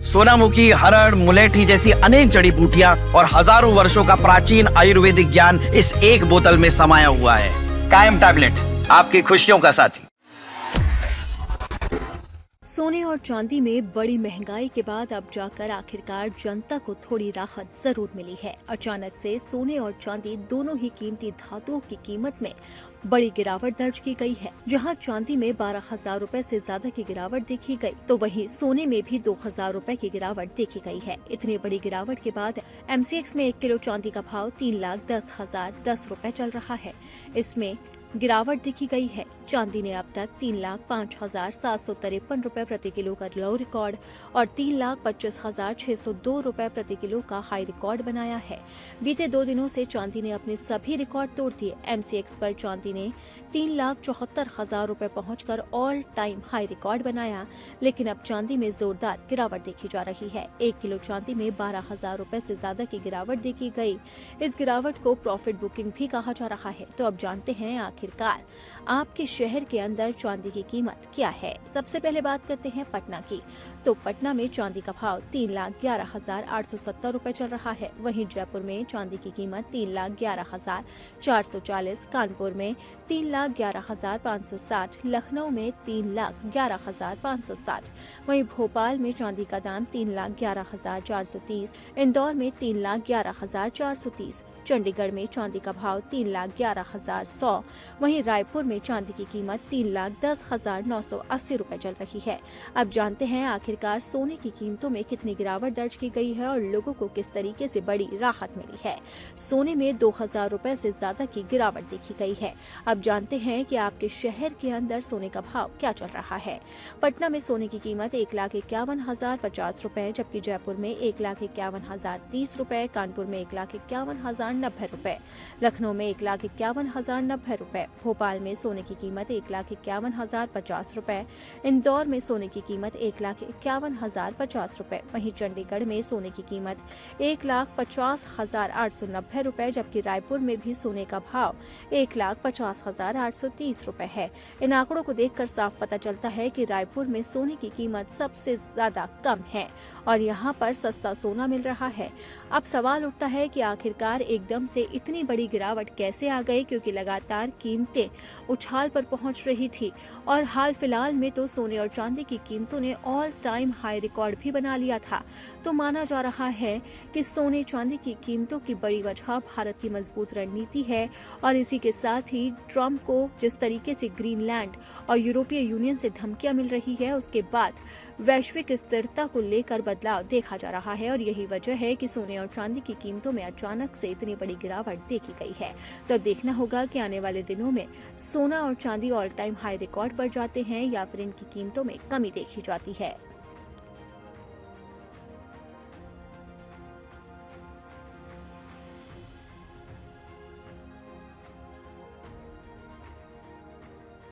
सोनामुखी, हरड़, मुलेठी जैसी अनेक जड़ी बूटियां और हजारों वर्षों का प्राचीन आयुर्वेदिक ज्ञान इस एक बोतल में समाया हुआ है। कायम टैबलेट, आपकी खुशियों का साथी। सोने और चांदी में बड़ी महंगाई के बाद अब जाकर आखिरकार जनता को थोड़ी राहत जरूर मिली है। अचानक से सोने और चांदी दोनों ही कीमती धातुओं की कीमत में बड़ी गिरावट दर्ज की गई है। जहां चांदी में 12,000 रूपए से ज्यादा की गिरावट देखी गई, तो वहीं सोने में भी 2,000 रूपए की गिरावट देखी गई है। इतनी बड़ी गिरावट के बाद MCX में 1 किलो चांदी का भाव 3,10,010 रूपए चल रहा है। इसमें गिरावट देखी गई है। चांदी ने अब तक 3,05,753 रूपए प्रति किलो का लो रिकॉर्ड और 3,25,602 रूपए प्रति किलो का हाई रिकॉर्ड बनाया है। बीते 2 दिनों से चांदी ने अपने सभी रिकॉर्ड तोड़ दिए। MCX पर चांदी ने 3,74,000 रूपए पहुंचकर ऑल टाइम हाई रिकॉर्ड बनाया, लेकिन अब चांदी में जोरदार गिरावट देखी जा रही है। 1 किलो चांदी में 12,000 रूपए से ज्यादा की गिरावट देखी गई। इस गिरावट को प्रॉफिट बुकिंग भी कहा जा रहा है। तो अब जानते हैं आखिरकार आपके शहर के अंदर चांदी की कीमत क्या है। सबसे पहले बात करते हैं पटना की। तो पटना में चांदी का भाव 3,11,870 रूपए चल रहा है। वहीं जयपुर में चांदी की कीमत 3,11,440, कानपुर में 3,11,560, लखनऊ में 3,11,560, वहीं भोपाल में चांदी का दाम 3,11,430, इंदौर में 3,11,430, चंडीगढ़ में चांदी का भाव 3,11,100, वहीं रायपुर में चांदी की कीमत 3,10,980 रूपए चल रही है। अब जानते हैं आखिरकार सोने की कीमतों में कितनी गिरावट दर्ज की गई है और लोगों को किस तरीके से बड़ी राहत मिली है। सोने में 2,000 रूपए से ज्यादा की गिरावट देखी गई है। अब जानते हैं कि आपके शहर के अंदर सोने का भाव क्या चल रहा है। पटना में सोने की कीमत 1,51,050 रूपए, जबकि जयपुर में 1,51,030 रूपए, कानपुर में 1,51,090 रूपए, लखनऊ में 1,51,090 रूपए, भोपाल में सोने की कीमत 1,51,050 रूपए, इंदौर में सोने की कीमत 1,51,050 रूपए, वहीं चंडीगढ़ में सोने की कीमत 1,50,890 रूपए, जबकि रायपुर में भी सोने का भाव 1,50,830 रूपए है। इन आंकड़ों को देखकर साफ पता चलता है कि रायपुर में सोने की कीमत सबसे ज्यादा कम है और यहाँ पर सस्ता सोना मिल रहा है। अब सवाल उठता है कि आखिरकार एकदम से इतनी बड़ी गिरावट कैसे आ गई, क्योंकि लगातार कीमतें उछाल पर पहुंच रही थी और हाल फिलहाल में तो सोने और चांदी की कीमतों ने ऑल टाइम हाई रिकॉर्ड भी बना लिया था। तो माना जा रहा है कि सोने चांदी की कीमतों की बड़ी वजह भारत की मजबूत रणनीति है और इसी के साथ ही ट्रंप को जिस तरीके से ग्रीनलैंड और यूरोपीय यूनियन से धमकियां मिल रही है, उसके बाद वैश्विक स्थिरता को लेकर बदलाव देखा जा रहा है और यही वजह है कि सोने और चांदी की कीमतों में अचानक से इतनी बड़ी गिरावट देखी गई है। तो देखना होगा कि आने वाले दिनों में सोना और चांदी ऑल टाइम हाई रिकॉर्ड पर जाते हैं या फिर इनकी कीमतों में कमी देखी जाती है।